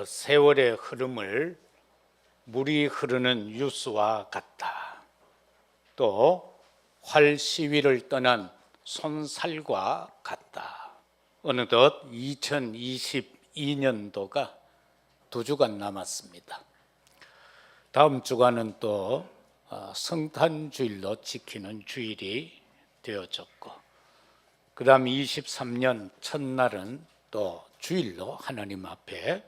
세월의 흐름을 물이 흐르는 유수와 같다. 또 활시위를 떠난 손살과 같다. 어느덧 2022년도가 2주간 남았습니다. 다음 주간은 또 성탄주일로 지키는 주일이 되어졌고, 그 다음 23년 첫날은 또 주일로 하나님 앞에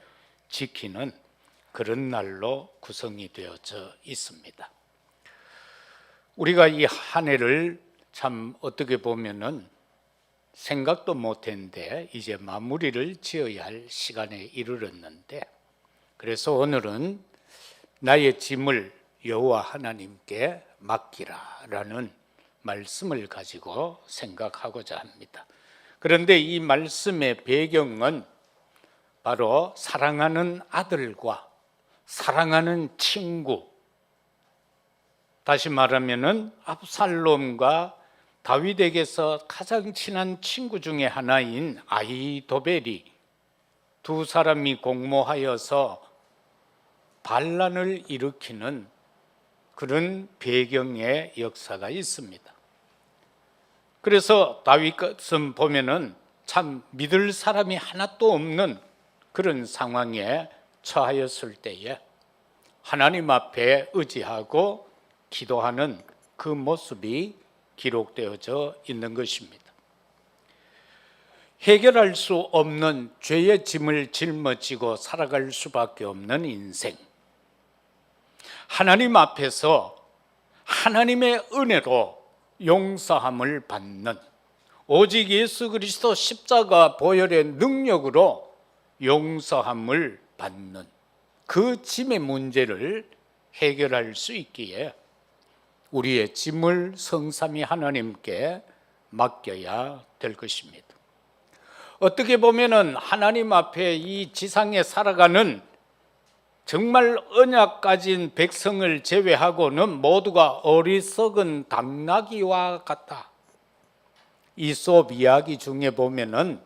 지키는 그런 날로 구성이 되어져 있습니다. 우리가 이 한 해를 참 어떻게 보면은 생각도 못했는데 이제 마무리를 지어야 할 시간에 이르렀는데, 그래서 오늘은 나의 짐을 여호와 하나님께 맡기라라는 말씀을 가지고 생각하고자 합니다. 그런데 이 말씀의 배경은 바로 사랑하는 아들과 사랑하는 친구, 다시 말하면은 압살롬과 다윗에게서 가장 친한 친구 중에 하나인 아히도벨이 두 사람이 공모하여서 반란을 일으키는 그런 배경의 역사가 있습니다. 그래서 다윗은 보면은 참 믿을 사람이 하나도 없는 그런 상황에 처하였을 때에 하나님 앞에 의지하고 기도하는 그 모습이 기록되어져 있는 것입니다. 해결할 수 없는 죄의 짐을 짊어지고 살아갈 수밖에 없는 인생, 하나님 앞에서 하나님의 은혜로 용서함을 받는, 오직 예수 그리스도 십자가 보혈의 능력으로 용서함을 받는 그 짐의 문제를 해결할 수 있기에 우리의 짐을 성삼위 하나님께 맡겨야 될 것입니다. 어떻게 보면은 하나님 앞에 이 지상에 살아가는 정말 언약 가진 백성을 제외하고는 모두가 어리석은 당나귀와 같다. 이솝 이야기 중에 보면은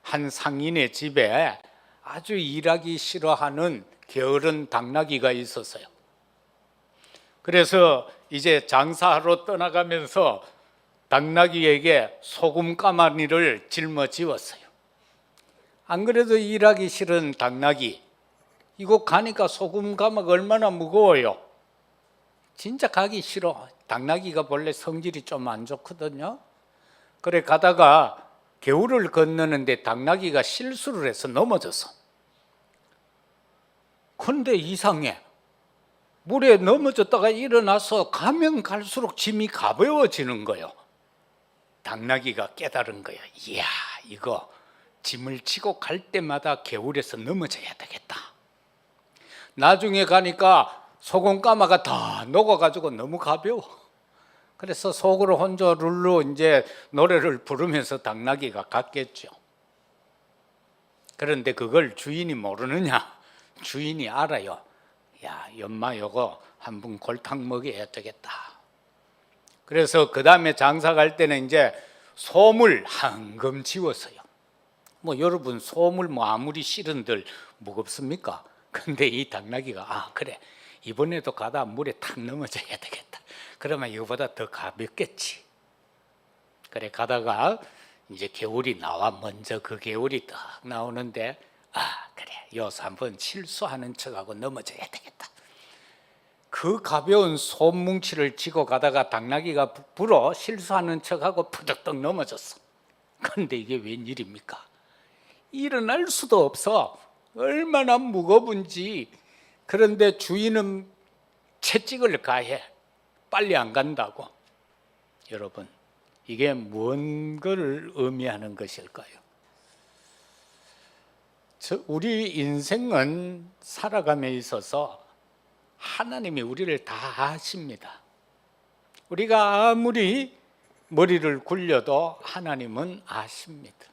한 상인의 집에 아주 일하기 싫어하는 게으른 당나귀가 있었어요. 그래서 이제 장사하러 떠나가면서 당나귀에게 소금 가마니를 짊어지었어요. 안 그래도 일하기 싫은 당나귀, 이거 가니까 소금 가마가 얼마나 무거워요. 진짜 가기 싫어. 당나귀가 본래 성질이 좀 안 좋거든요. 그래 가다가 개울을 건너는데 당나귀가 실수를 해서 넘어졌어. 근데 이상해. 물에 넘어졌다가 일어나서 가면 갈수록 짐이 가벼워지는 거예요. 당나귀가 깨달은 거야. 이야, 이거 짐을 지고 갈 때마다 개울에서 넘어져야 되겠다. 나중에 가니까 소금 가마가 다 녹아가지고 너무 가벼워. 그래서 속으로 혼자 룰루 이제 노래를 부르면서 당나귀가 갔겠죠. 그런데 그걸 주인이 모르느냐? 주인이 알아요. 야, 연마 요거 한 분 골탕 먹여야 되겠다. 그래서 그 다음에 장사 갈 때는 이제 소물 한금 지웠어요. 뭐 여러분 소물 뭐 아무리 싫은들 무겁습니까? 근데 이 당나귀가 그래, 이번에도 가다 물에 탁 넘어져야 되겠다. 그러면 이거보다 더 가볍겠지. 그래 가다가 이제 개울이 나와. 먼저 그 개울이 딱 나오는데 그래, 여기서 한번 실수하는 척하고 넘어져야 되겠다. 그 가벼운 솜뭉치를 쥐고 가다가 당나귀가 불어 실수하는 척하고 푸덕떡 넘어졌어. 그런데 이게 웬일입니까? 일어날 수도 없어. 얼마나 무거운지. 그런데 주인은 채찍을 가해. 빨리 안 간다고. 여러분, 이게 뭔 걸 의미하는 것일까요? 우리 인생은 살아감에 있어서 하나님이 우리를 다 아십니다. 우리가 아무리 머리를 굴려도 하나님은 아십니다.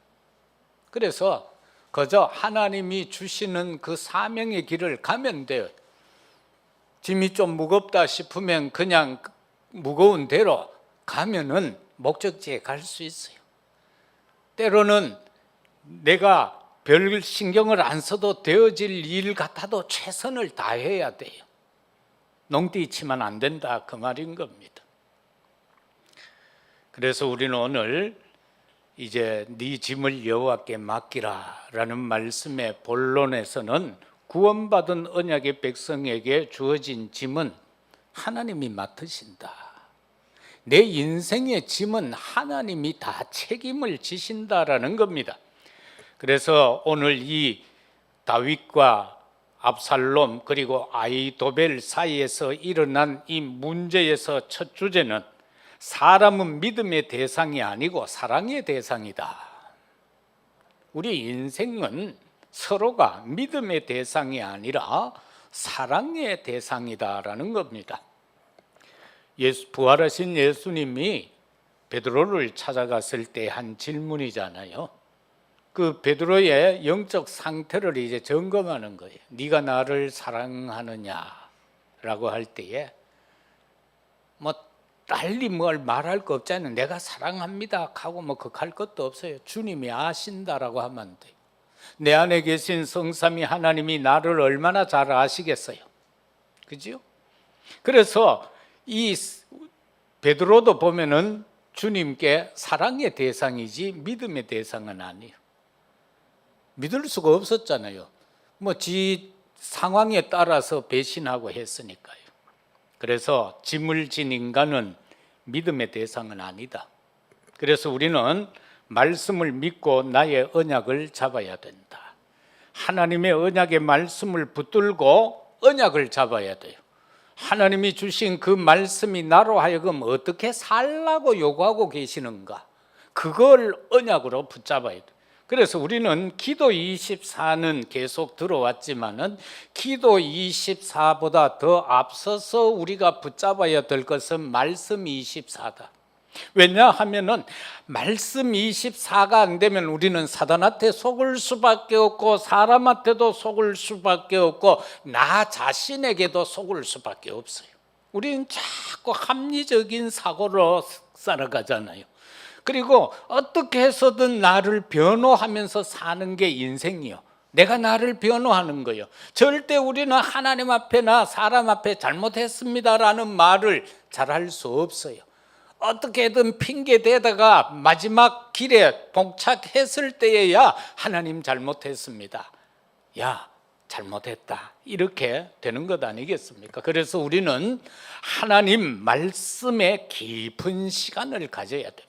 그래서 그저 하나님이 주시는 그 사명의 길을 가면 돼요. 짐이 좀 무겁다 싶으면 그냥 무거운 대로 가면은 목적지에 갈 수 있어요. 때로는 내가 별 신경을 안 써도 되어질 일 같아도 최선을 다해야 돼요. 농띠 치면 안 된다 그 말인 겁니다. 그래서 우리는 오늘 이제 네 짐을 여호와께 맡기라 라는 말씀의 본론에서는 구원받은 언약의 백성에게 주어진 짐은 하나님이 맡으신다. 내 인생의 짐은 하나님이 다 책임을 지신다라는 겁니다. 그래서 오늘 이 다윗과 압살롬 그리고 아히도벨 사이에서 일어난 이 문제에서 첫 주제는 사람은 믿음의 대상이 아니고 사랑의 대상이다. 우리 인생은 서로가 믿음의 대상이 아니라 사랑의 대상이다라는 겁니다. 부활하신 예수님이 베드로를 찾아갔을 때 한 질문이잖아요. 그 베드로의 영적 상태를 이제 점검하는 거예요. 네가 나를 사랑하느냐라고 할 때에 뭐 달리 뭘 말할 거 없잖아요. 내가 사랑합니다 하고 뭐 극할 것도 없어요. 주님이 아신다라고 하면 돼요. 내 안에 계신 성삼위 하나님이 나를 얼마나 잘 아시겠어요. 그죠? 그래서 이 베드로도 보면은 주님께 사랑의 대상이지 믿음의 대상은 아니에요. 믿을 수가 없었잖아요. 뭐 지 상황에 따라서 배신하고 했으니까요. 그래서 짐을 진 인간은 믿음의 대상은 아니다. 그래서 우리는 말씀을 믿고 나의 언약을 잡아야 된다. 하나님의 언약의 말씀을 붙들고 언약을 잡아야 돼요. 하나님이 주신 그 말씀이 나로 하여금 어떻게 살라고 요구하고 계시는가, 그걸 언약으로 붙잡아야 돼요. 그래서 우리는 기도 24는 계속 들어왔지만은 기도 24보다 더 앞서서 우리가 붙잡아야 될 것은 말씀 24다. 왜냐하면은 말씀 24가 안 되면 우리는 사단한테 속을 수밖에 없고 사람한테도 속을 수밖에 없고 나 자신에게도 속을 수밖에 없어요. 우리는 자꾸 합리적인 사고로 살아가잖아요. 그리고 어떻게 해서든 나를 변호하면서 사는 게 인생이요. 내가 나를 변호하는 거예요. 절대 우리는 하나님 앞에나 사람 앞에 잘못했습니다라는 말을 잘할 수 없어요. 어떻게든 핑계 대다가 마지막 길에 봉착했을 때에야 하나님 잘못했습니다. 야, 잘못했다. 이렇게 되는 것 아니겠습니까? 그래서 우리는 하나님 말씀에 깊은 시간을 가져야 됩니다.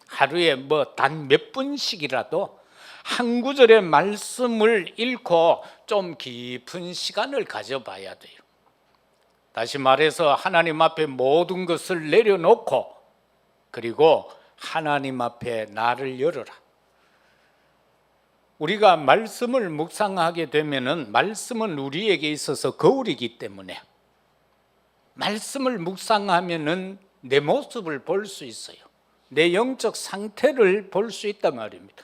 하루에 뭐 단 몇 분씩이라도 한 구절의 말씀을 읽고 좀 깊은 시간을 가져봐야 돼요. 다시 말해서 하나님 앞에 모든 것을 내려놓고 그리고 하나님 앞에 나를 열어라. 우리가 말씀을 묵상하게 되면은 말씀은 우리에게 있어서 거울이기 때문에 말씀을 묵상하면은 내 모습을 볼 수 있어요. 내 영적 상태를 볼 수 있단 말입니다.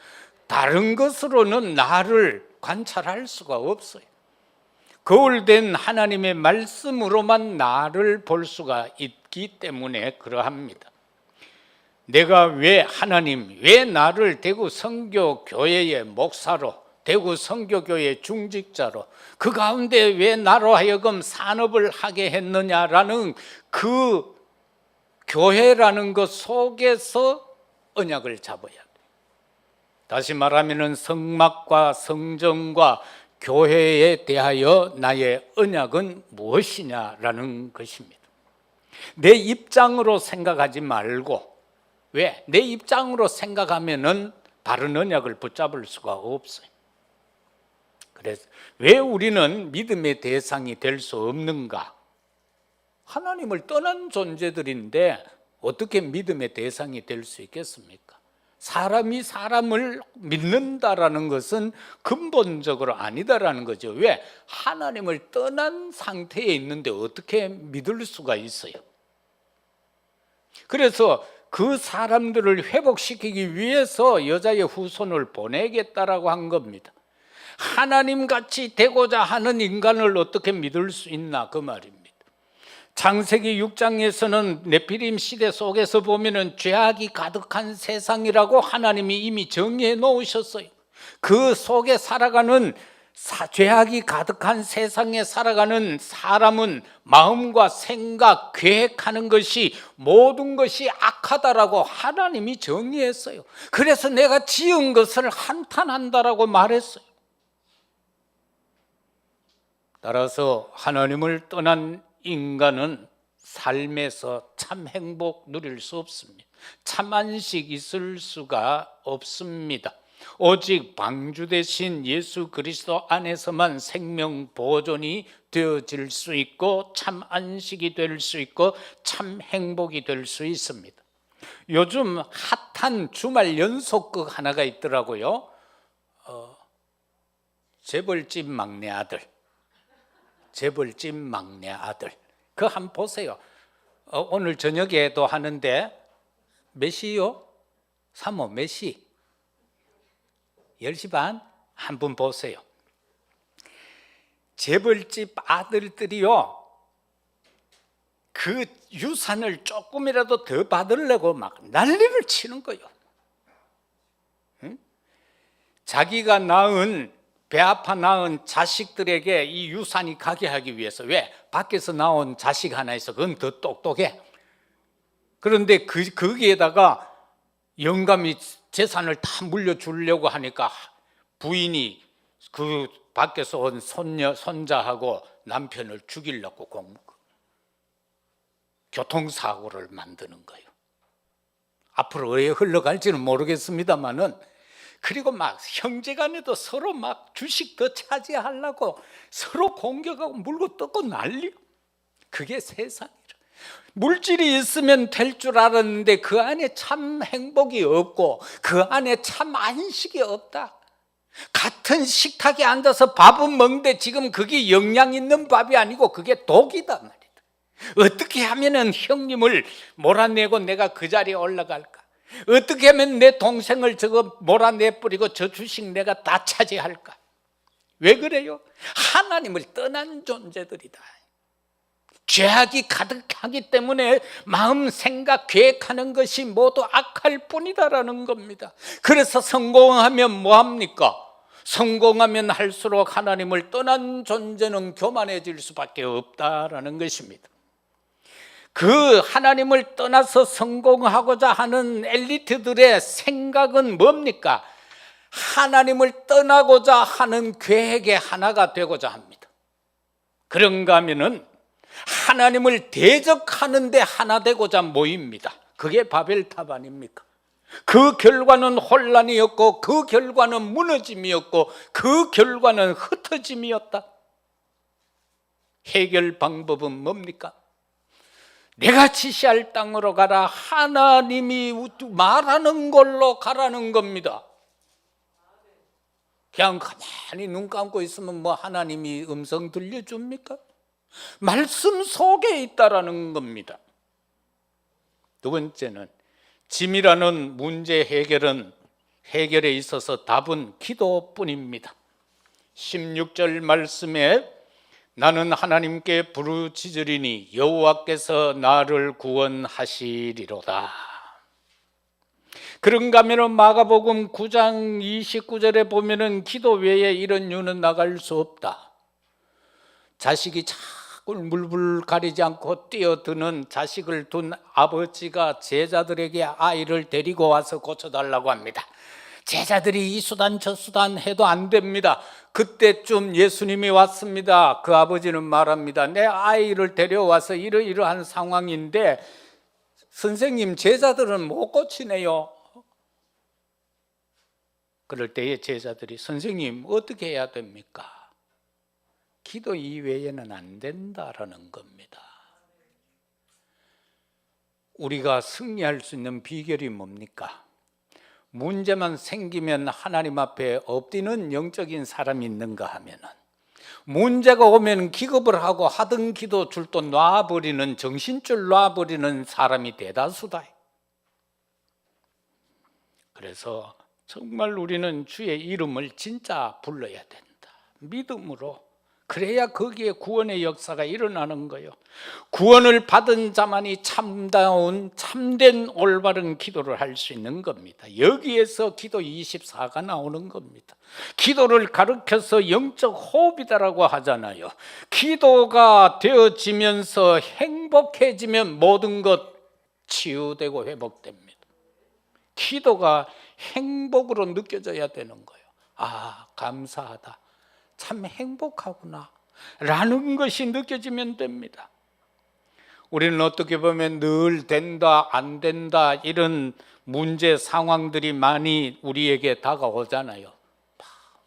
다른 것으로는 나를 관찰할 수가 없어요. 거울된 하나님의 말씀으로만 나를 볼 수가 있기 때문에 그러합니다. 내가 왜 나를 대구 선교교회의 목사로, 대구 선교교회 중직자로, 그 가운데 왜 나로 하여금 산업을 하게 했느냐라는 그 교회라는 것 속에서 언약을 잡아야 돼요. 다시 말하면 성막과 성전과 교회에 대하여 나의 언약은 무엇이냐라는 것입니다. 내 입장으로 생각하지 말고, 왜? 내 입장으로 생각하면은 바른 언약을 붙잡을 수가 없어요. 그래서 왜 우리는 믿음의 대상이 될 수 없는가? 하나님을 떠난 존재들인데 어떻게 믿음의 대상이 될 수 있겠습니까? 사람이 사람을 믿는다라는 것은 근본적으로 아니다라는 거죠. 왜? 하나님을 떠난 상태에 있는데 어떻게 믿을 수가 있어요? 그래서 그 사람들을 회복시키기 위해서 여자의 후손을 보내겠다라고 한 겁니다. 하나님같이 되고자 하는 인간을 어떻게 믿을 수 있나 그 말입니다. 창세기 6장에서는 네피림 시대 속에서 보면은 죄악이 가득한 세상이라고 하나님이 이미 정의해 놓으셨어요. 그 속에 살아가는 죄악이 가득한 세상에 살아가는 사람은 마음과 생각, 계획하는 것이 모든 것이 악하다라고 하나님이 정의했어요. 그래서 내가 지은 것을 한탄한다라고 말했어요. 따라서 하나님을 떠난 인간은 삶에서 참 행복 누릴 수 없습니다. 참 안식 있을 수가 없습니다. 오직 방주 되신 예수 그리스도 안에서만 생명 보존이 되어질 수 있고 참 안식이 될 수 있고 참 행복이 될 수 있습니다. 요즘 핫한 주말 연속극 하나가 있더라고요. 재벌집 막내 아들. 재벌집 막내 아들. 그거 한번 보세요. 오늘 저녁에도 하는데 몇 시요? 사모 몇 시? 10시 반? 한번 보세요. 재벌집 아들들이요, 그 유산을 조금이라도 더 받으려고 막 난리를 치는 거예요. 응? 자기가 낳은, 배 아파 낳은 자식들에게 이 유산이 가게 하기 위해서. 왜? 밖에서 나온 자식 하나 있어. 그건 더 똑똑해. 그런데 거기에다가 영감이 재산을 다 물려주려고 하니까 부인이 그 밖에서 온 손자하고 남편을 죽이려고 교통사고를 만드는 거예요. 앞으로 왜 흘러갈지는 모르겠습니다만은, 그리고 막 형제간에도 서로 막 주식 더 차지하려고 서로 공격하고 물고 뜯고 난리. 그게 세상이라. 물질이 있으면 될 줄 알았는데 그 안에 참 행복이 없고 그 안에 참 안식이 없다. 같은 식탁에 앉아서 밥은 먹는데 지금 그게 영양 있는 밥이 아니고 그게 독이다 말이다. 어떻게 하면은 형님을 몰아내고 내가 그 자리에 올라갈까? 어떻게 하면 내 동생을 저거 몰아내버리고 저 주식 내가 다 차지할까? 왜 그래요? 하나님을 떠난 존재들이다. 죄악이 가득하기 때문에 마음, 생각, 계획하는 것이 모두 악할 뿐이다라는 겁니다. 그래서 성공하면 뭐합니까? 성공하면 할수록 하나님을 떠난 존재는 교만해질 수밖에 없다라는 것입니다. 그 하나님을 떠나서 성공하고자 하는 엘리트들의 생각은 뭡니까? 하나님을 떠나고자 하는 계획의 하나가 되고자 합니다. 그런가 하면은 하나님을 대적하는 데 하나 되고자 모입니다. 그게 바벨탑 아닙니까? 그 결과는 혼란이었고 그 결과는 무너짐이었고 그 결과는 흩어짐이었다. 해결 방법은 뭡니까? 내가 지시할 땅으로 가라. 하나님이 말하는 걸로 가라는 겁니다. 그냥 가만히 눈 감고 있으면 뭐 하나님이 음성 들려줍니까? 말씀 속에 있다라는 겁니다. 두 번째는 짐이라는 문제 해결에 있어서 답은 기도뿐입니다. 16절 말씀에 나는 하나님께 부르짖으리니 여호와께서 나를 구원하시리로다. 그런가 하면 마가복음 9장 29절에 보면은 기도 외에 이런 유는 나갈 수 없다. 자식이 자꾸 물불 가리지 않고 뛰어드는 자식을 둔 아버지가 제자들에게 아이를 데리고 와서 고쳐달라고 합니다. 제자들이 이 수단 저 수단 해도 안 됩니다. 그때쯤 예수님이 왔습니다. 그 아버지는 말합니다. 내 아이를 데려와서 이러이러한 상황인데 선생님, 제자들은 못 고치네요. 그럴 때에 제자들이 선생님 어떻게 해야 됩니까? 기도 이외에는 안 된다라는 겁니다. 우리가 승리할 수 있는 비결이 뭡니까? 문제만 생기면 하나님 앞에 엎드리는 영적인 사람이 있는가 하면은, 문제가 오면 기겁을 하고 하던 기도 줄도 놔버리는, 정신줄 놔버리는 사람이 대다수다. 그래서 정말 우리는 주의 이름을 진짜 불러야 된다. 믿음으로 그래야 거기에 구원의 역사가 일어나는 거예요. 구원을 받은 자만이 참된 올바른 기도를 할 수 있는 겁니다. 여기에서 기도 24가 나오는 겁니다. 기도를 가르쳐서 영적 호흡이다라고 하잖아요. 기도가 되어지면서 행복해지면 모든 것 치유되고 회복됩니다. 기도가 행복으로 느껴져야 되는 거예요. 아, 감사하다, 참 행복하구나 라는 것이 느껴지면 됩니다. 우리는 어떻게 보면 늘 된다 안 된다 이런 문제 상황들이 많이 우리에게 다가오잖아요.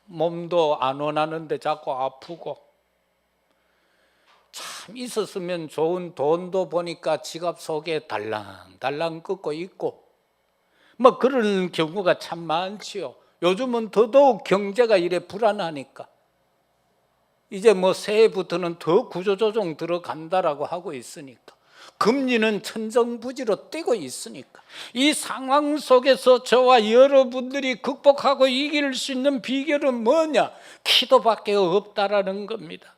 몸도 안 원하는데 자꾸 아프고, 참 있었으면 좋은 돈도 보니까 지갑 속에 달랑달랑 긋고 있고, 뭐 그런 경우가 참 많지요. 요즘은 더더욱 경제가 이래 불안하니까 이제 뭐 새해부터는 더 구조조정 들어간다라고 하고 있으니까, 금리는 천정부지로 뛰고 있으니까, 이 상황 속에서 저와 여러분들이 극복하고 이길 수 있는 비결은 뭐냐? 기도밖에 없다라는 겁니다.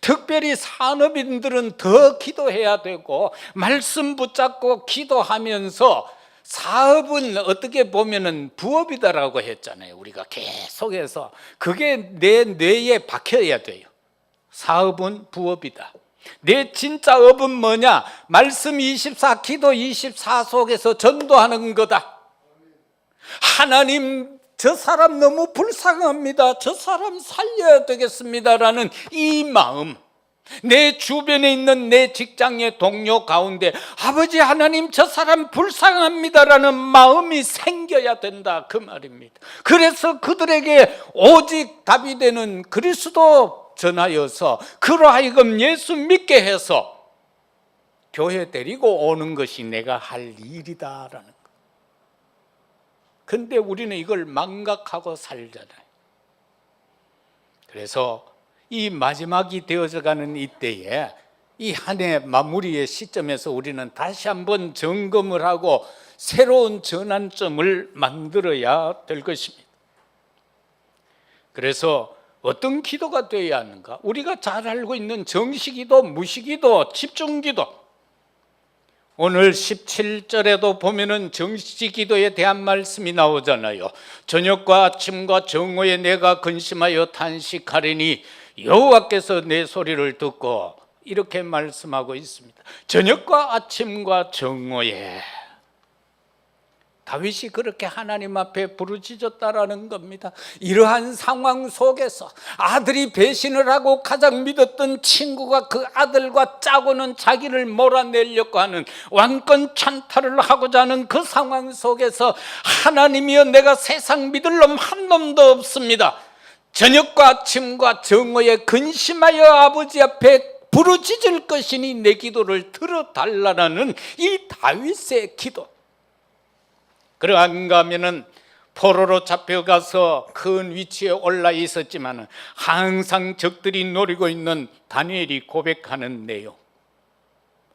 특별히 산업인들은 더 기도해야 되고, 말씀 붙잡고 기도하면서, 사업은 어떻게 보면은 부업이다라고 했잖아요. 우리가 계속해서 그게 내 뇌에 박혀야 돼요. 사업은 부업이다. 내 진짜 업은 뭐냐? 말씀 24, 기도 24 속에서 전도하는 거다. 하나님, 저 사람 너무 불쌍합니다, 저 사람 살려야 되겠습니다라는 이 마음, 내 주변에 있는 내 직장의 동료 가운데 아버지 하나님 저 사람 불쌍합니다라는 마음이 생겨야 된다, 그 말입니다. 그래서 그들에게 오직 답이 되는 그리스도 전하여서 그로 하여금 예수 믿게 해서 교회 데리고 오는 것이 내가 할 일이다라는 것. 근데 우리는 이걸 망각하고 살잖아요. 그래서 이 마지막이 되어져가는 이때에, 이 한 해 마무리의 시점에서 우리는 다시 한번 점검을 하고 새로운 전환점을 만들어야 될 것입니다. 그래서 어떤 기도가 되어야 하는가? 우리가 잘 알고 있는 정시기도, 무시기도, 집중기도. 오늘 17절에도 보면은 정시기도에 대한 말씀이 나오잖아요. 저녁과 아침과 정오에 내가 근심하여 탄식하리니 여호와께서 내 소리를 듣고, 이렇게 말씀하고 있습니다. 저녁과 아침과 정오에 다윗이 그렇게 하나님 앞에 부르짖었다라는 겁니다. 이러한 상황 속에서 아들이 배신을 하고 가장 믿었던 친구가 그 아들과 짜고는 자기를 몰아내려고 하는, 왕권 찬탈을 하고자 하는 그 상황 속에서 하나님이여, 내가 세상 믿을 놈 한 놈도 없습니다. 저녁과 아침과 정오에 근심하여 아버지 앞에 부르짖을 것이니 내 기도를 들어달라는 이 다윗의 기도. 그러한가 하면은 포로로 잡혀가서 큰 위치에 올라 있었지만 항상 적들이 노리고 있는 다니엘이 고백하는 내용,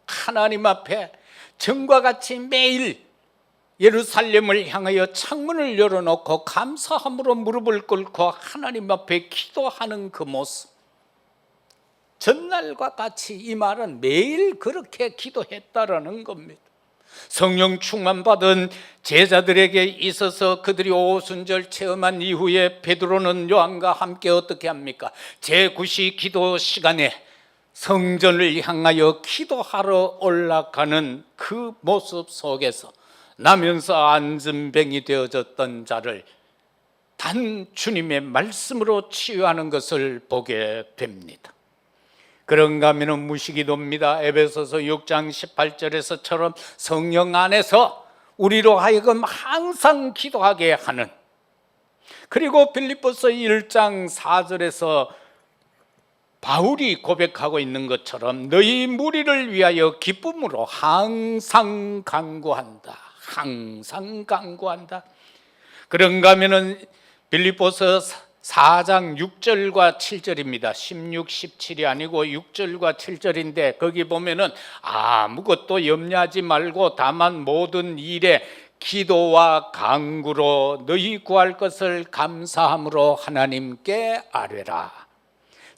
하나님 앞에 전과 같이 매일 예루살렘을 향하여 창문을 열어놓고 감사함으로 무릎을 꿇고 하나님 앞에 기도하는 그 모습, 전날과 같이 이 말은 매일 그렇게 기도했다라는 겁니다. 성령 충만받은 제자들에게 있어서 그들이 오순절 체험한 이후에 베드로는 요한과 함께 어떻게 합니까? 제9시 기도 시간에 성전을 향하여 기도하러 올라가는 그 모습 속에서 나면서 안전병이 되어졌던 자를 단 주님의 말씀으로 치유하는 것을 보게 됩니다. 그런가 하면 무시기도입니다. 에베소서 6장 18절에서처럼 성령 안에서 우리로 하여금 항상 기도하게 하는, 그리고 빌립보서 1장 4절에서 바울이 고백하고 있는 것처럼 너희 무리를 위하여 기쁨으로 항상 간구한다. 항상 간구한다. 그런가 하면은 빌립보서 4장 6절과 7절입니다. 16, 17이 아니고 6절과 7절인데 거기 보면은 아무것도 염려하지 말고 다만 모든 일에 기도와 간구로 너희 구할 것을 감사함으로 하나님께 아뢰라.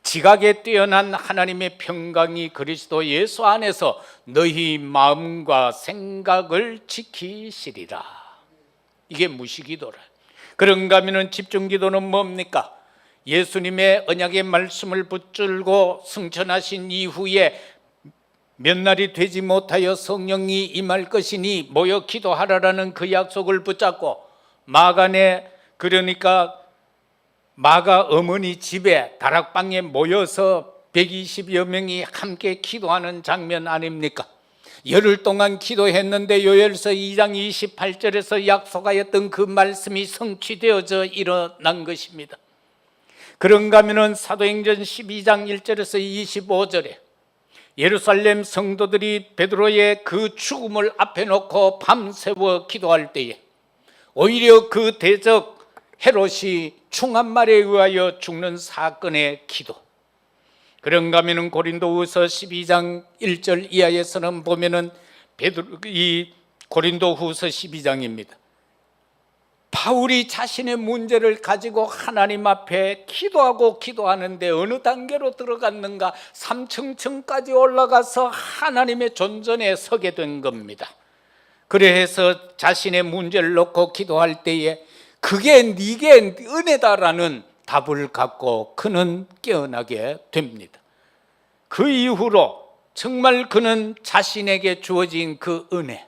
지각에 뛰어난 하나님의 평강이 그리스도 예수 안에서 너희 마음과 생각을 지키시리라. 이게 무시기도라. 그런가 하면 집중기도는 뭡니까? 예수님의 언약의 말씀을 붙들고 승천하신 이후에 몇 날이 되지 못하여 성령이 임할 것이니 모여 기도하라라는 그 약속을 붙잡고 마간에, 그러니까 마가 어머니 집에 다락방에 모여서 120여 명이 함께 기도하는 장면 아닙니까? 열흘 동안 기도했는데 요엘서 2장 28절에서 약속하였던 그 말씀이 성취되어져 일어난 것입니다. 그런가 하면 사도행전 12장 1절에서 25절에 예루살렘 성도들이 베드로의 그 죽음을 앞에 놓고 밤새워 기도할 때에 오히려 그 대적 헤롯이 충한말에 의하여 죽는 사건의 기도. 그런가 하면 고린도후서 12장 1절 이하에서는 보면은 이 고린도후서 12장입니다. 바울이 자신의 문제를 가지고 하나님 앞에 기도하는데 어느 단계로 들어갔는가? 3층까지 올라가서 하나님의 존전에 서게 된 겁니다. 그래서 자신의 문제를 놓고 기도할 때에 그게 네게 은혜다라는 답을 갖고 그는 깨어나게 됩니다. 그 이후로 정말 그는 자신에게 주어진 그 은혜,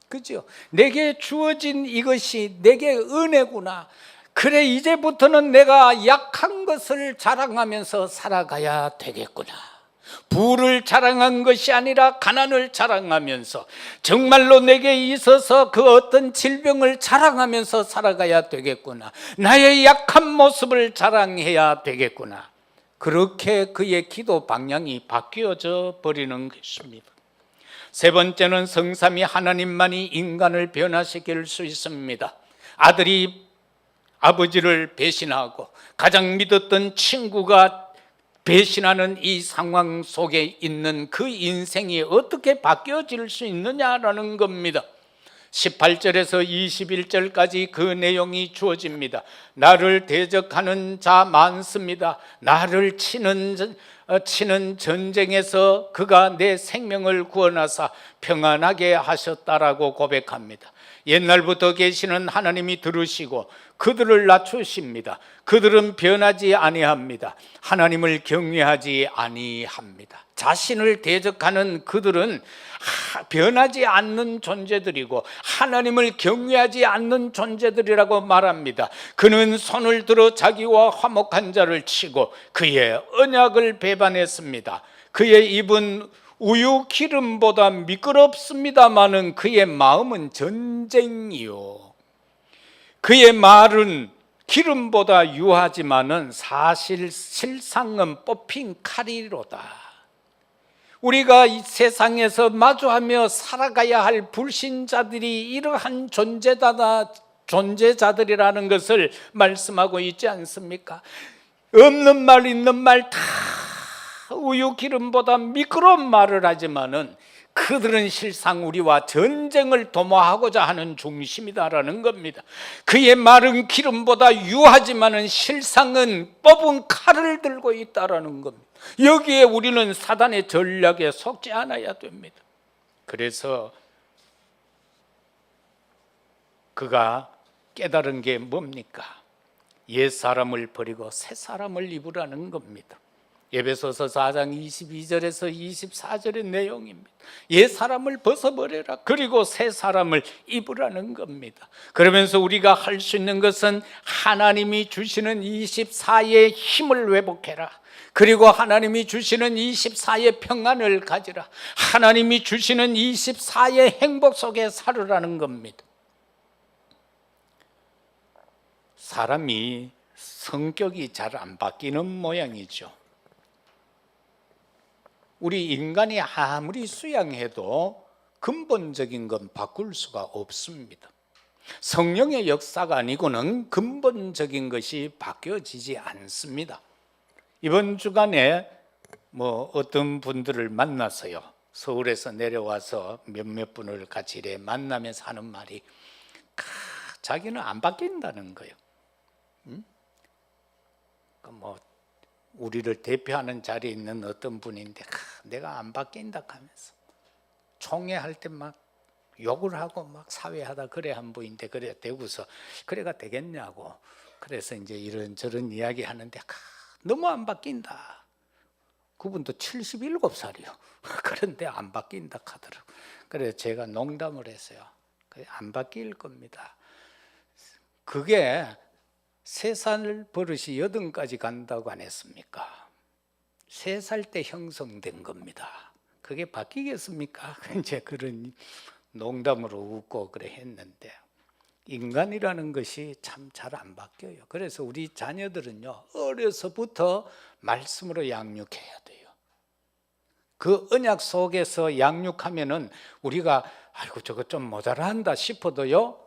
그죠? 내게 주어진 이것이 내게 은혜구나. 그래, 이제부터는 내가 약한 것을 자랑하면서 살아가야 되겠구나. 부를 자랑한 것이 아니라 가난을 자랑하면서 정말로 내게 있어서 그 어떤 질병을 자랑하면서 살아가야 되겠구나. 나의 약한 모습을 자랑해야 되겠구나. 그렇게 그의 기도 방향이 바뀌어져 버리는 것입니다. 세 번째는 성삼위 하나님만이 인간을 변화시킬 수 있습니다. 아들이 아버지를 배신하고 가장 믿었던 친구가 배신하는 이 상황 속에 있는 그 인생이 어떻게 바뀌어질 수 있느냐라는 겁니다. 18절에서 21절까지 그 내용이 주어집니다. 나를 대적하는 자 많습니다. 나를 치는 전쟁에서 그가 내 생명을 구원하사 평안하게 하셨다라고 고백합니다. 옛날부터 계시는 하나님이 들으시고 그들을 낮추십니다. 그들은 변하지 아니합니다. 하나님을 경외하지 아니합니다. 자신을 대적하는 그들은 변하지 않는 존재들이고 하나님을 경외하지 않는 존재들이라고 말합니다. 그는 손을 들어 자기와 화목한 자를 치고 그의 언약을 배반했습니다. 그의 입은 우유 기름보다 미끄럽습니다마는 그의 마음은 전쟁이요. 그의 말은 기름보다 유하지만은 사실 실상은 뽑힌 칼이로다. 우리가 이 세상에서 마주하며 살아가야 할 불신자들이 이러한 존재자들이라는 것을 말씀하고 있지 않습니까? 없는 말 있는 말 다 우유 기름보다 미끄러운 말을 하지만은 그들은 실상 우리와 전쟁을 도모하고자 하는 중심이다라는 겁니다. 그의 말은 기름보다 유하지만은 실상은 뽑은 칼을 들고 있다라는 겁니다. 여기에 우리는 사단의 전략에 속지 않아야 됩니다. 그래서 그가 깨달은 게 뭡니까? 옛 사람을 버리고 새 사람을 입으라는 겁니다. 에베소서 4장 22절에서 24절의 내용입니다. 옛 사람을 벗어버려라. 그리고 새 사람을 입으라는 겁니다. 그러면서 우리가 할 수 있는 것은 하나님이 주시는 24의 힘을 회복해라. 그리고 하나님이 주시는 24의 평안을 가지라. 하나님이 주시는 24의 행복 속에 살으라는 겁니다. 사람이 성격이 잘 안 바뀌는 모양이죠. 우리 인간이 아무리 수양해도 근본적인 건 바꿀 수가 없습니다. 성령의 역사가 아니고는 근본적인 것이 바뀌어지지 않습니다. 이번 주간에 어떤 분들을 만나서요, 서울에서 내려와서 몇몇 분을 같이 이래 만나면서 하는 말이 자기는 안 바뀐다는 거예요. 우리를 대표하는 자리에 있는 어떤 분인데 내가 안 바뀐다 하면서 총회할 때 막 욕을 하고 막 사회하다 그래 한 분인데 그래 되고서 그래가 되겠냐고. 그래서 이제 이런저런 이야기 하는데 너무 안 바뀐다. 그분도 77살이요. 그런데 안 바뀐다 하더라고. 그래서 제가 농담을 했어요. 안 바뀔 겁니다. 그게 3살 버릇이 8까지 간다고 안 했습니까? 3살 때 형성된 겁니다. 그게 바뀌겠습니까? 이제 그런 농담으로 웃고 그래 했는데 인간이라는 것이 참 잘 안 바뀌어요. 그래서 우리 자녀들은요 어려서부터 말씀으로 양육해야 돼요. 그 언약 속에서 양육하면은 우리가 아이고 저거 좀 모자란다 싶어도요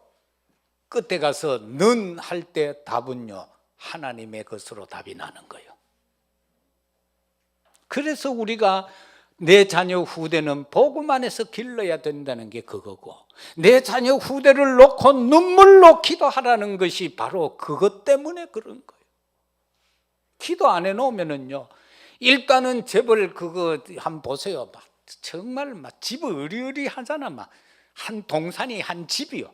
끝에 가서 는 할 때 답은요 하나님의 것으로 답이 나는 거예요. 그래서 우리가 내 자녀 후대는 복음 안에서 길러야 된다는 게 그거고, 내 자녀 후대를 놓고 눈물로 기도하라는 것이 바로 그것 때문에 그런 거예요. 기도 안 해놓으면은요 일단은 재벌 그거 한번 보세요. 막 정말 막 집 으리으리하잖아. 막 한 동산이 한 집이요.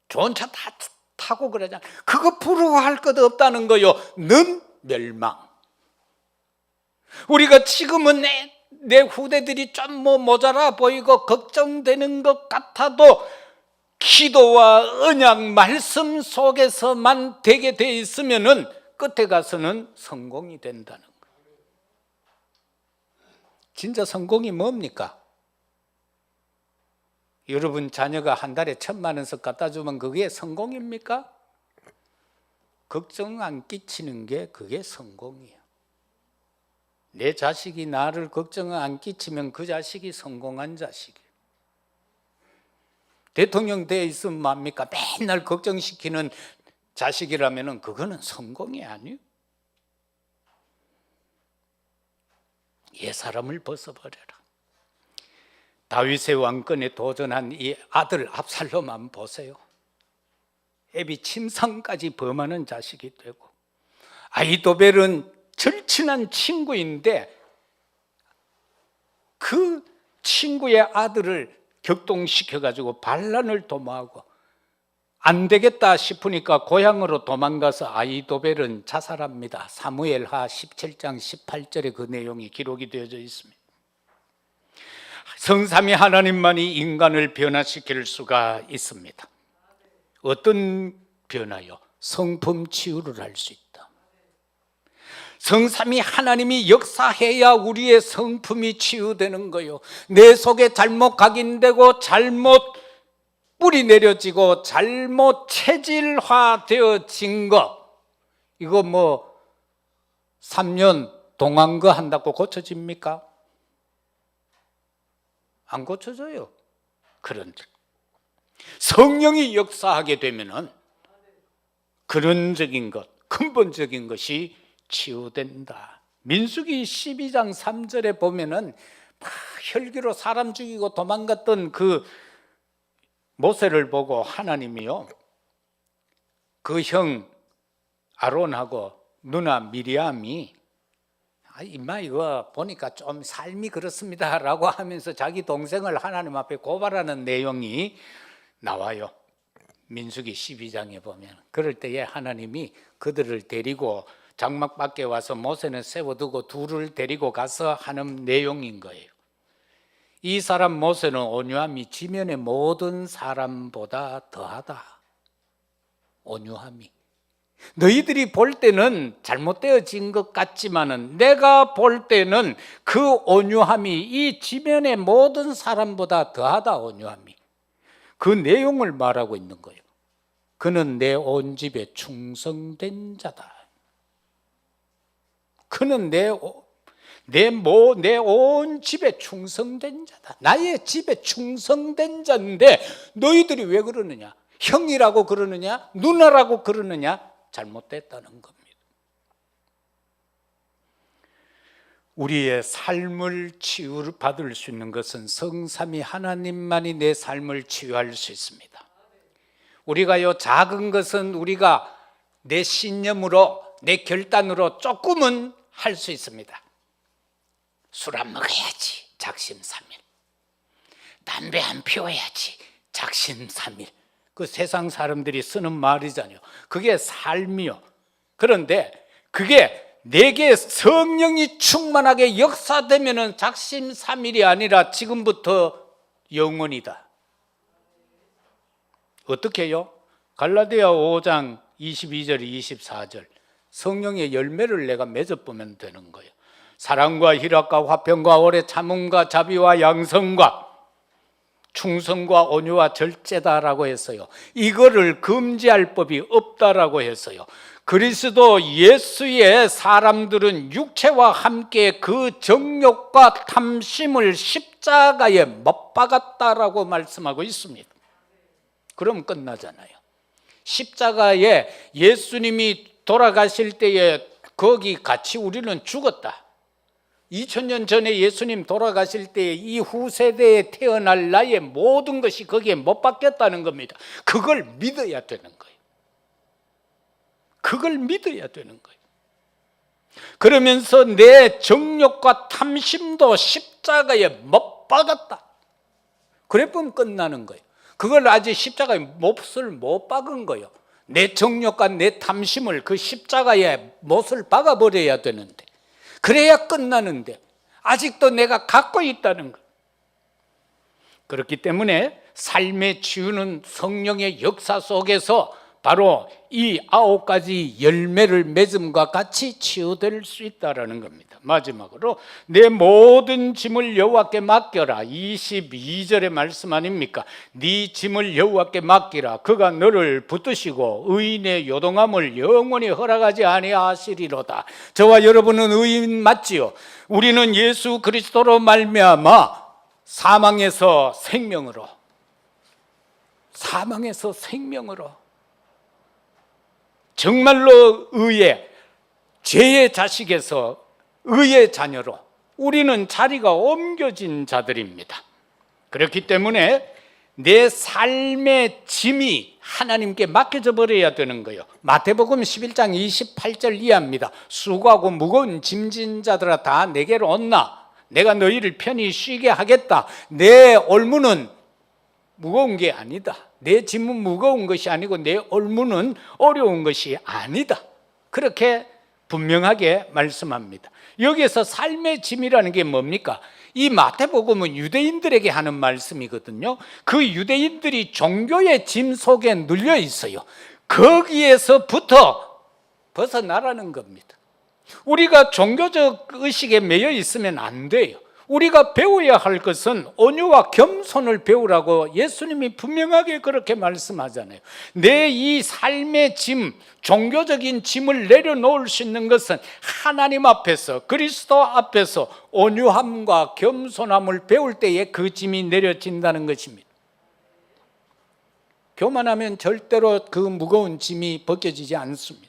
좋은 차 다 타고 그러잖아. 그거 부러워할 것 없다는 거요. 는 멸망. 우리가 지금은 내 후대들이 좀 모자라 보이고 걱정되는 것 같아도 기도와 언약 말씀 속에서만 되게 돼 있으면은 끝에 가서는 성공이 된다는 거예요. 진짜 성공이 뭡니까? 여러분 자녀가 한 달에 1,000만 원씩 갖다 주면 그게 성공입니까? 걱정 안 끼치는 게 그게 성공이에요. 내 자식이 나를 걱정 안 끼치면 그 자식이 성공한 자식이에요. 대통령 돼 있으면 뭡니까? 맨날 걱정시키는 자식이라면 그거는 성공이 아니에요. 옛사람을 벗어버려라. 다윗의 왕권에 도전한 이 아들 압살롬 한번 보세요. 애비 침상까지 범하는 자식이 되고, 아히도벨은 절친한 친구인데 그 친구의 아들을 격동시켜가지고 반란을 도모하고 안 되겠다 싶으니까 고향으로 도망가서 아히도벨은 자살합니다. 사무엘하 17장 18절에 그 내용이 기록이 되어져 있습니다. 성삼위 하나님만이 인간을 변화시킬 수가 있습니다. 어떤 변화요? 성품 치유를 할 수 있다. 성삼위 하나님이 역사해야 우리의 성품이 치유되는 거요. 내 속에 잘못 각인되고 잘못 뿌리 내려지고 잘못 체질화되어진 거, 이거 3년 동안거 한다고 고쳐집니까? 안 고쳐져요. 그런데 성령이 역사하게 되면은 근원적인 것, 근본적인 것이 치유된다. 민수기 12장 3절에 보면은 막 혈기로 사람 죽이고 도망갔던 그 모세를 보고 하나님이요 그 형 아론하고 누나 미리암이 임마 이거 보니까 좀 삶이 그렇습니다 라고 하면서 자기 동생을 하나님 앞에 고발하는 내용이 나와요. 민수기 12장에 보면 그럴 때에 하나님이 그들을 데리고 장막 밖에 와서 모세는 세워두고 둘을 데리고 가서 하는 내용인 거예요. 이 사람 모세는 온유함이 지면의 모든 사람보다 더하다. 온유함이 너희들이 볼 때는 잘못되어진 것 같지만은 내가 볼 때는 그 온유함이 이 지면의 모든 사람보다 더하다. 온유함이 그 내용을 말하고 있는 거예요. 그는 내 온 집에 충성된 자다. 그는 내 온 집에 충성된 자다. 나의 집에 충성된 자인데 너희들이 왜 그러느냐? 형이라고 그러느냐? 누나라고 그러느냐? 잘못됐다는 겁니다. 우리의 삶을 치유받을 수 있는 것은 성삼위 하나님만이 내 삶을 치유할 수 있습니다. 우리가요 작은 것은 우리가 내 신념으로 내 결단으로 조금은 할 수 있습니다. 술 안 먹어야지, 작심삼일. 담배 안 피워야지, 작심삼일. 그 세상 사람들이 쓰는 말이잖아요. 그게 삶이요. 그런데 그게 내게 성령이 충만하게 역사되면은 작심삼일이 아니라 지금부터 영원이다. 어떻게 해요? 갈라디아 5장 22절 24절 성령의 열매를 내가 맺어보면 되는 거예요. 사랑과 희락과 화평과 오래 참음과 자비와 양성과 충성과 온유와 절제다라고 했어요. 이거를 금지할 법이 없다라고 했어요. 그리스도 예수의 사람들은 육체와 함께 그 정욕과 탐심을 십자가에 못 박았다라고 말씀하고 있습니다. 그럼 끝나잖아요. 십자가에 예수님이 돌아가실 때에 거기 같이 우리는 죽었다. 2000년 전에 예수님 돌아가실 때 이 후세대에 태어날 나의 모든 것이 거기에 못 박혔다는 겁니다. 그걸 믿어야 되는 거예요. 그걸 믿어야 되는 거예요. 그러면서 내 정욕과 탐심도 십자가에 못 박았다. 그래보면 끝나는 거예요. 그걸 아직 십자가에 못을 못 박은 거예요. 내 정욕과 내 탐심을 그 십자가에 못을 박아버려야 되는데, 그래야 끝나는데 아직도 내가 갖고 있다는 것. 그렇기 때문에 삶의 치유는 성령의 역사 속에서 바로 이 9가지 열매를 맺음과 같이 치유될 수 있다는 겁니다. 마지막으로 내 모든 짐을 여호와께 맡겨라. 22절의 말씀 아닙니까? 네 짐을 여호와께 맡기라. 그가 너를 붙드시고 의인의 요동함을 영원히 허락하지 아니하시리로다. 저와 여러분은 의인 맞지요? 우리는 예수 그리스도로 말미암아 사망에서 생명으로, 사망에서 생명으로, 정말로 의의, 죄의 자식에서 의의 자녀로 우리는 자리가 옮겨진 자들입니다. 그렇기 때문에 내 삶의 짐이 하나님께 맡겨져 버려야 되는 거예요. 마태복음 11장 28절 이하입니다. 수고하고 무거운 짐진 자들아 다 내게로 온나 내가 너희를 편히 쉬게 하겠다. 내 올무는 무거운 게 아니다. 내 짐은 무거운 것이 아니고 내 올무는 어려운 것이 아니다. 그렇게 분명하게 말씀합니다. 여기에서 삶의 짐이라는 게 뭡니까? 이 마태복음은 유대인들에게 하는 말씀이거든요. 그 유대인들이 종교의 짐 속에 눌려 있어요. 거기에서부터 벗어나라는 겁니다. 우리가 종교적 의식에 매여 있으면 안 돼요. 우리가 배워야 할 것은 온유와 겸손을 배우라고 예수님이 분명하게 그렇게 말씀하잖아요. 내 이 삶의 짐, 종교적인 짐을 내려놓을 수 있는 것은 하나님 앞에서, 그리스도 앞에서 온유함과 겸손함을 배울 때에 그 짐이 내려진다는 것입니다. 교만하면 절대로 그 무거운 짐이 벗겨지지 않습니다.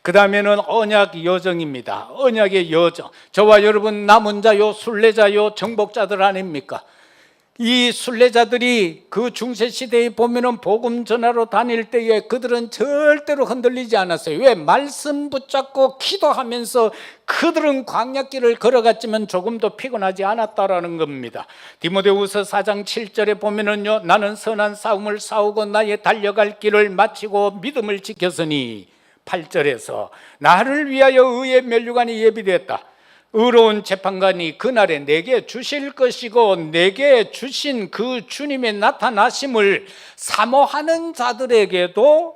그 다음에는 언약 여정입니다. 언약의 여정. 저와 여러분 남은 자요, 순례자요, 정복자들 아닙니까? 이 순례자들이 그 중세시대에 보면은 복음 전하러 다닐 때에 그들은 절대로 흔들리지 않았어요. 왜? 말씀 붙잡고 기도하면서 그들은 광야길을 걸어갔지만 조금도 피곤하지 않았다라는 겁니다. 디모데후서 4장 7절에 보면은요, 나는 선한 싸움을 싸우고 나의 달려갈 길을 마치고 믿음을 지켰으니 8절에서 나를 위하여 의의 면류관이 예비되었다. 의로운 재판관이 그날에 내게 주실 것이고 내게 주신 그 주님의 나타나심을 사모하는 자들에게도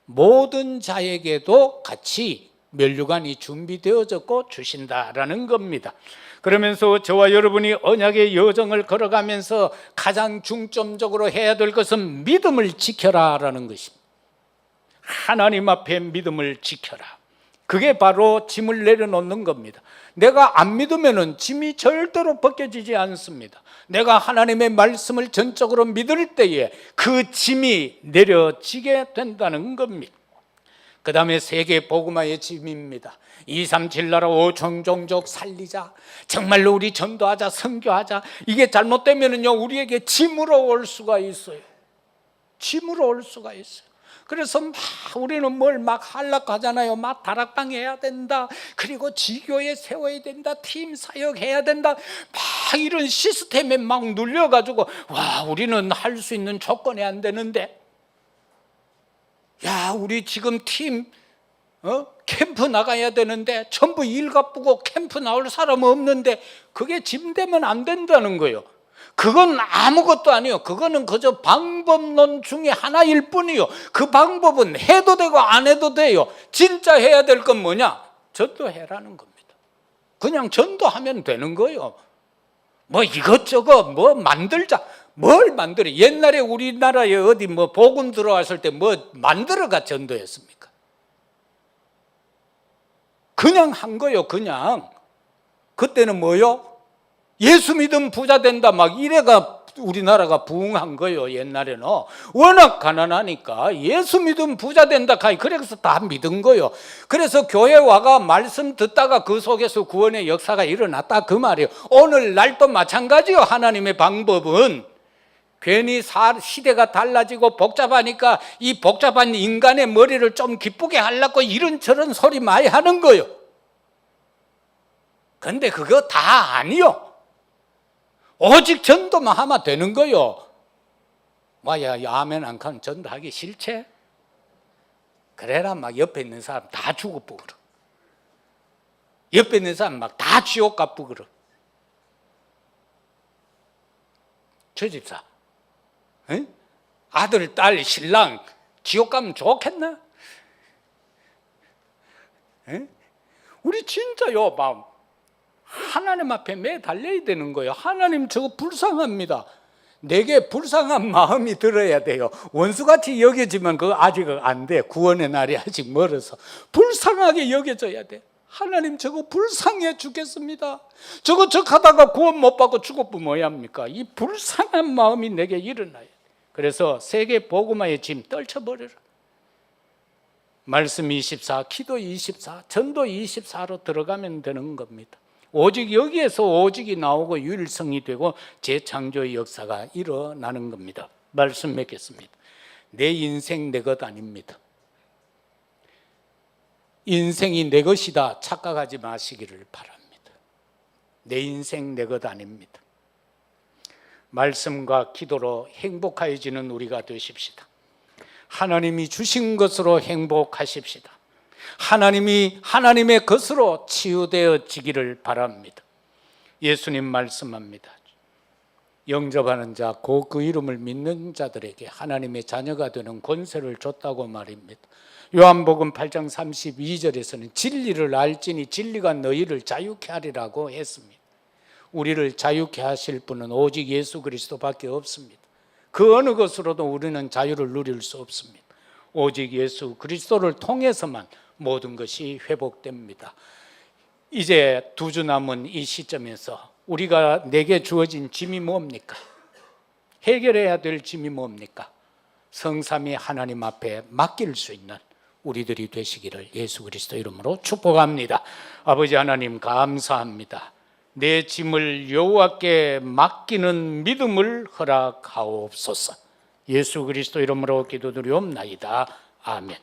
모든 자에게도 같이 면류관이 준비되어졌고 주신다라는 겁니다. 그러면서 저와 여러분이 언약의 여정을 걸어가면서 가장 중점적으로 해야 될 것은 믿음을 지켜라라는 것입니다. 하나님 앞에 믿음을 지켜라. 그게 바로 짐을 내려놓는 겁니다. 내가 안 믿으면 짐이 절대로 벗겨지지 않습니다. 내가 하나님의 말씀을 전적으로 믿을 때에 그 짐이 내려지게 된다는 겁니다. 그 다음에 세계 복음화의 짐입니다. 237 나라 5천 종족 살리자. 정말로 우리 전도하자, 선교하자. 이게 잘못되면요 우리에게 짐으로 올 수가 있어요. 짐으로 올 수가 있어요. 그래서 막 우리는 뭘 막 하려고 막 다락방 해야 된다, 그리고 지교에 세워야 된다, 팀 사역해야 된다, 막 이런 시스템에 막 눌려가지고 와, 우리는 할 수 있는 조건이 안 되는데, 야, 우리 지금 팀 캠프 나가야 되는데 전부 일 바쁘고 캠프 나올 사람 없는데 그게 짐되면 안 된다는 거예요. 그건 아무것도 아니에요. 그거는 그저 방법론 중에 하나일 뿐이요. 그 방법은 해도 되고 안 해도 돼요. 진짜 해야 될 건 뭐냐? 전도해라는 겁니다. 그냥 전도하면 되는 거예요. 뭐 이것저것 뭐 만들자, 뭘 만들어? 옛날에 우리나라에 어디 뭐 복음 들어왔을 때 뭐 만들어가 전도했습니까? 그냥 한 거요. 그냥 그때는 뭐요? 예수 믿으면 부자 된다 막 이래가 우리나라가 부흥한 거예요. 옛날에는 워낙 가난하니까 예수 믿으면 부자 된다, 그래서 다 믿은 거예요. 그래서 교회 와가 말씀 듣다가 그 속에서 구원의 역사가 일어났다, 그 말이에요. 오늘날도 마찬가지요. 하나님의 방법은 괜히 시대가 달라지고 복잡하니까 이 복잡한 인간의 머리를 좀 기쁘게 하려고 이런저런 소리 많이 하는 거예요. 근데 그거 다 아니요. 오직 전도만 하면 되는 거요. 뭐야, 아멘 안 하면 전도하기 싫지? 그래라 막 옆에 있는 사람 다 죽어 뿌그러. 옆에 있는 사람 막 다 지옥 가 뿌그러. 저 집사, 에? 아들, 딸, 신랑 지옥 가면 좋겠나? 에? 우리 진짜요, 막 하나님 앞에 매달려야 되는 거예요. 하나님, 저거 불쌍합니다. 내게 불쌍한 마음이 들어야 돼요. 원수같이 여겨지면 그거 아직 안 돼. 구원의 날이 아직 멀어서 불쌍하게 여겨져야 돼. 하나님, 저거 불쌍해 죽겠습니다. 저거 하다가 구원 못 받고 죽었으면 뭐야 합니까? 이 불쌍한 마음이 내게 일어나요. 그래서 세계 복음화의 짐 떨쳐버려라. 말씀 24, 기도 24, 전도 24로 들어가면 되는 겁니다. 오직 여기에서 오직이 나오고 유일성이 되고 재창조의 역사가 일어나는 겁니다. 말씀 맺겠습니다. 내 인생 내 것 아닙니다. 인생이 내 것이다 착각하지 마시기를 바랍니다. 내 인생 내 것 아닙니다. 말씀과 기도로 행복해지는 우리가 되십시다. 하나님이 주신 것으로 행복하십시다. 하나님이 하나님의 것으로 치유되어지기를 바랍니다. 예수님 말씀합니다. 영접하는 자, 곧 그 이름을 믿는 자들에게 하나님의 자녀가 되는 권세를 줬다고 말입니다. 요한복음 8장 32절에서는 진리를 알지니 진리가 너희를 자유케 하리라고 했습니다. 우리를 자유케 하실 분은 오직 예수 그리스도밖에 없습니다. 그 어느 것으로도 우리는 자유를 누릴 수 없습니다. 오직 예수 그리스도를 통해서만 모든 것이 회복됩니다. 이제 2주 남은 이 시점에서 우리가 내게 주어진 짐이 뭡니까? 해결해야 될 짐이 뭡니까? 성삼위 하나님 앞에 맡길 수 있는 우리들이 되시기를 예수 그리스도 이름으로 축복합니다. 아버지 하나님, 감사합니다. 내 짐을 여호와께 맡기는 믿음을 허락하옵소서. 예수 그리스도 이름으로 기도드리옵나이다. 아멘.